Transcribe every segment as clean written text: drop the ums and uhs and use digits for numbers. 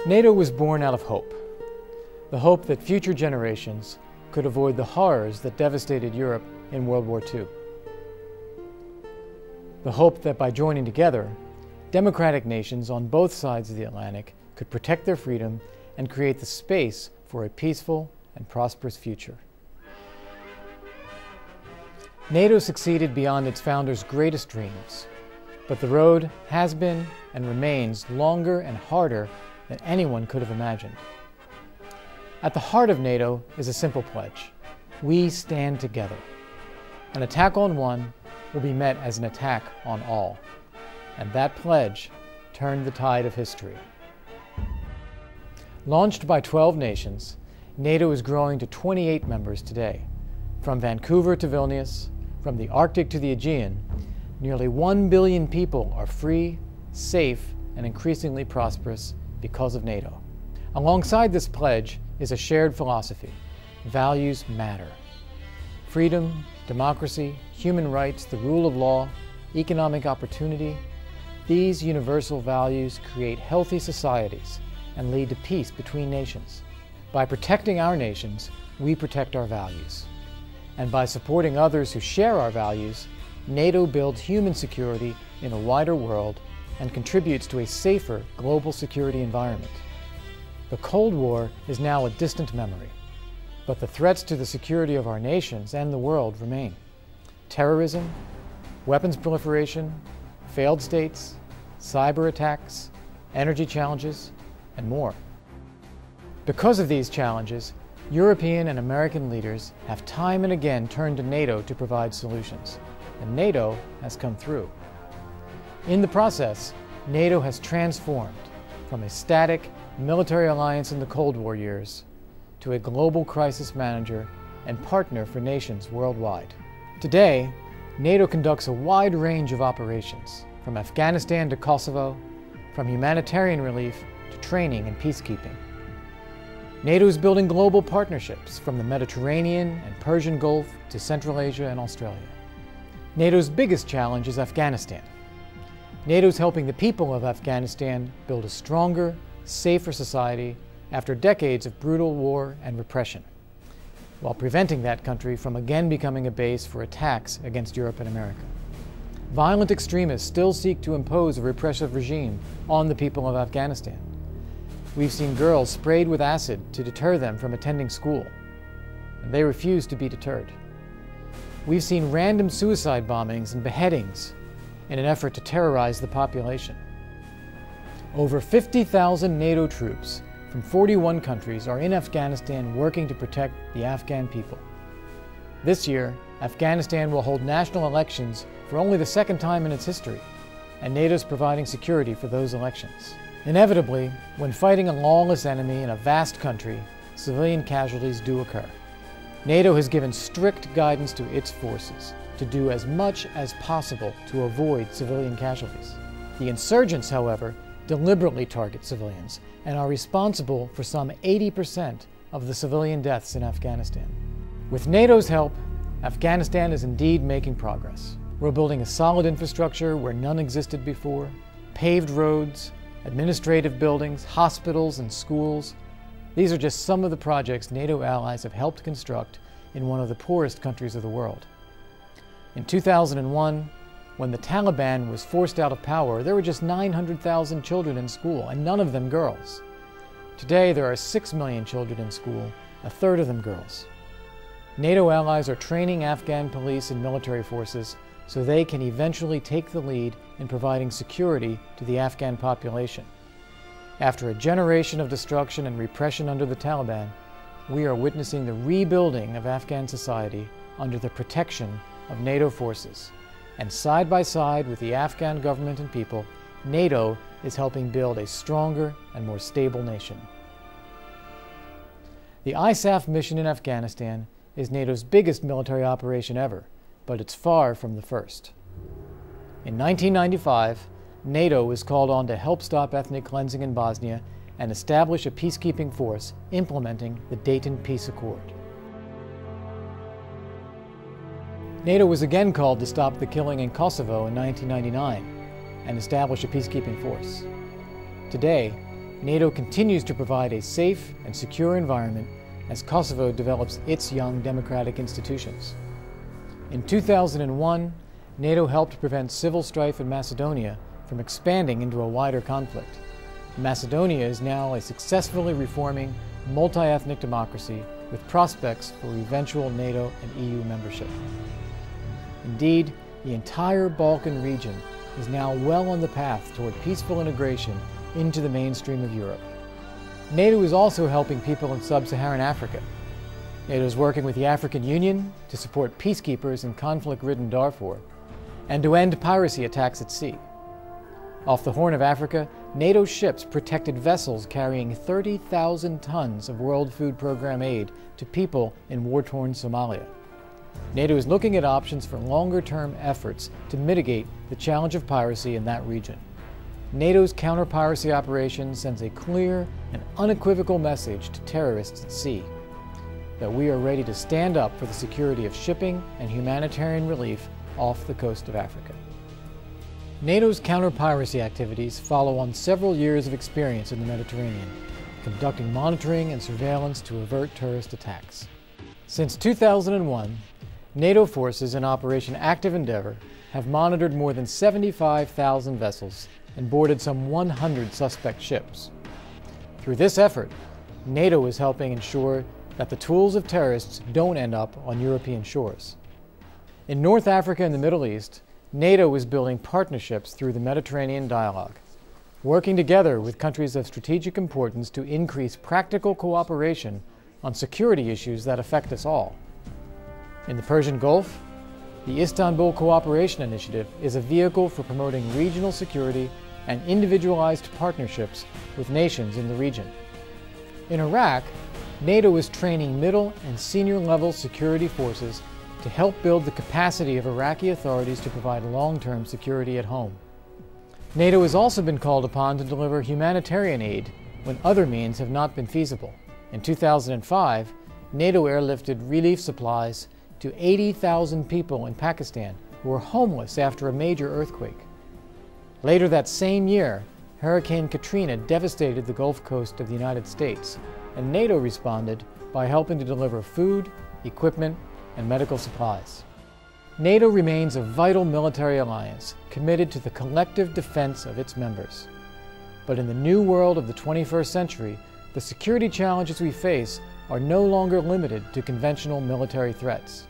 NATO was born out of hope. The hope that future generations could avoid the horrors that devastated Europe in World War II. The hope that by joining together, democratic nations on both sides of the Atlantic could protect their freedom and create the space for a peaceful and prosperous future. NATO succeeded beyond its founders' greatest dreams, but the road has been and remains longer and harder than anyone could have imagined. At the heart of NATO is a simple pledge: we stand together. An attack on one will be met as an attack on all, and that pledge turned the tide of history. Launched by 12 nations, NATO is growing to 28 members today. From Vancouver to Vilnius, from the Arctic to the Aegean, nearly 1 billion people are free, safe, and increasingly prosperous because of NATO. Alongside this pledge is a shared philosophy: values matter. Freedom, democracy, human rights, the rule of law, economic opportunity, these universal values create healthy societies and lead to peace between nations. By protecting our nations, we protect our values. And by supporting others who share our values, NATO builds human security in a wider world and contributes to a safer global security environment. The Cold War is now a distant memory, but the threats to the security of our nations and the world remain. Terrorism, weapons proliferation, failed states, cyber attacks, energy challenges, and more. Because of these challenges, European and American leaders have time and again turned to NATO to provide solutions, and NATO has come through. In the process, NATO has transformed from a static military alliance in the Cold War years to a global crisis manager and partner for nations worldwide. Today, NATO conducts a wide range of operations, from Afghanistan to Kosovo, from humanitarian relief to training and peacekeeping. NATO is building global partnerships from the Mediterranean and Persian Gulf to Central Asia and Australia. NATO's biggest challenge is Afghanistan. NATO is helping the people of Afghanistan build a stronger, safer society after decades of brutal war and repression, while preventing that country from again becoming a base for attacks against Europe and America. Violent extremists still seek to impose a repressive regime on the people of Afghanistan. We've seen girls sprayed with acid to deter them from attending school, and they refuse to be deterred. We've seen random suicide bombings and beheadings in an effort to terrorize the population. Over 50,000 NATO troops from 41 countries are in Afghanistan working to protect the Afghan people. This year, Afghanistan will hold national elections for only the second time in its history, and NATO is providing security for those elections. Inevitably, when fighting a lawless enemy in a vast country, civilian casualties do occur. NATO has given strict guidance to its forces to do as much as possible to avoid civilian casualties. The insurgents, however, deliberately target civilians and are responsible for some 80% of the civilian deaths in Afghanistan. With NATO's help, Afghanistan is indeed making progress. We're building a solid infrastructure where none existed before, paved roads, administrative buildings, hospitals, and schools. These are just some of the projects NATO allies have helped construct in one of the poorest countries of the world. In 2001, when the Taliban was forced out of power, there were just 900,000 children in school, and none of them girls. Today, there are 6 million children in school, a third of them girls. NATO allies are training Afghan police and military forces so they can eventually take the lead in providing security to the Afghan population. After a generation of destruction and repression under the Taliban, we are witnessing the rebuilding of Afghan society under the protection of NATO forces. And side by side with the Afghan government and people, NATO is helping build a stronger and more stable nation. The ISAF mission in Afghanistan is NATO's biggest military operation ever, but it's far from the first. In 1995, NATO was called on to help stop ethnic cleansing in Bosnia and establish a peacekeeping force implementing the Dayton Peace Accord. NATO was again called to stop the killing in Kosovo in 1999 and establish a peacekeeping force. Today, NATO continues to provide a safe and secure environment as Kosovo develops its young democratic institutions. In 2001, NATO helped prevent civil strife in Macedonia from expanding into a wider conflict. Macedonia is now a successfully reforming, multi-ethnic democracy with prospects for eventual NATO and EU membership. Indeed, the entire Balkan region is now well on the path toward peaceful integration into the mainstream of Europe. NATO is also helping people in sub-Saharan Africa. NATO is working with the African Union to support peacekeepers in conflict-ridden Darfur and to end piracy attacks at sea. Off the Horn of Africa, NATO ships protected vessels carrying 30,000 tons of World Food Program aid to people in war-torn Somalia. NATO is looking at options for longer-term efforts to mitigate the challenge of piracy in that region. NATO's counter-piracy operation sends a clear and unequivocal message to terrorists at sea that we are ready to stand up for the security of shipping and humanitarian relief off the coast of Africa. NATO's counter-piracy activities follow on several years of experience in the Mediterranean, conducting monitoring and surveillance to avert terrorist attacks. Since 2001, NATO forces in Operation Active Endeavour have monitored more than 75,000 vessels and boarded some 100 suspect ships. Through this effort, NATO is helping ensure that the tools of terrorists don't end up on European shores. In North Africa and the Middle East, NATO is building partnerships through the Mediterranean Dialogue, working together with countries of strategic importance to increase practical cooperation on security issues that affect us all. In the Persian Gulf, the Istanbul Cooperation Initiative is a vehicle for promoting regional security and individualized partnerships with nations in the region. In Iraq, NATO is training middle and senior level security forces to help build the capacity of Iraqi authorities to provide long-term security at home. NATO has also been called upon to deliver humanitarian aid when other means have not been feasible. In 2005, NATO airlifted relief supplies to 80,000 people in Pakistan who were homeless after a major earthquake. Later that same year, Hurricane Katrina devastated the Gulf Coast of the United States, and NATO responded by helping to deliver food, equipment, and medical supplies. NATO remains a vital military alliance committed to the collective defense of its members. But in the new world of the 21st century, the security challenges we face are no longer limited to conventional military threats.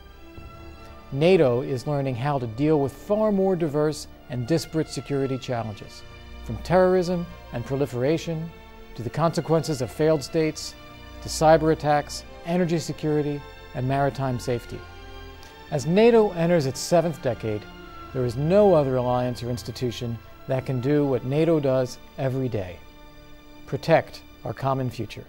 NATO is learning how to deal with far more diverse and disparate security challenges, from terrorism and proliferation to the consequences of failed states, to cyber attacks, energy security, and maritime safety. As NATO enters its 7th decade, there is no other alliance or institution that can do what NATO does every day: protect our common future.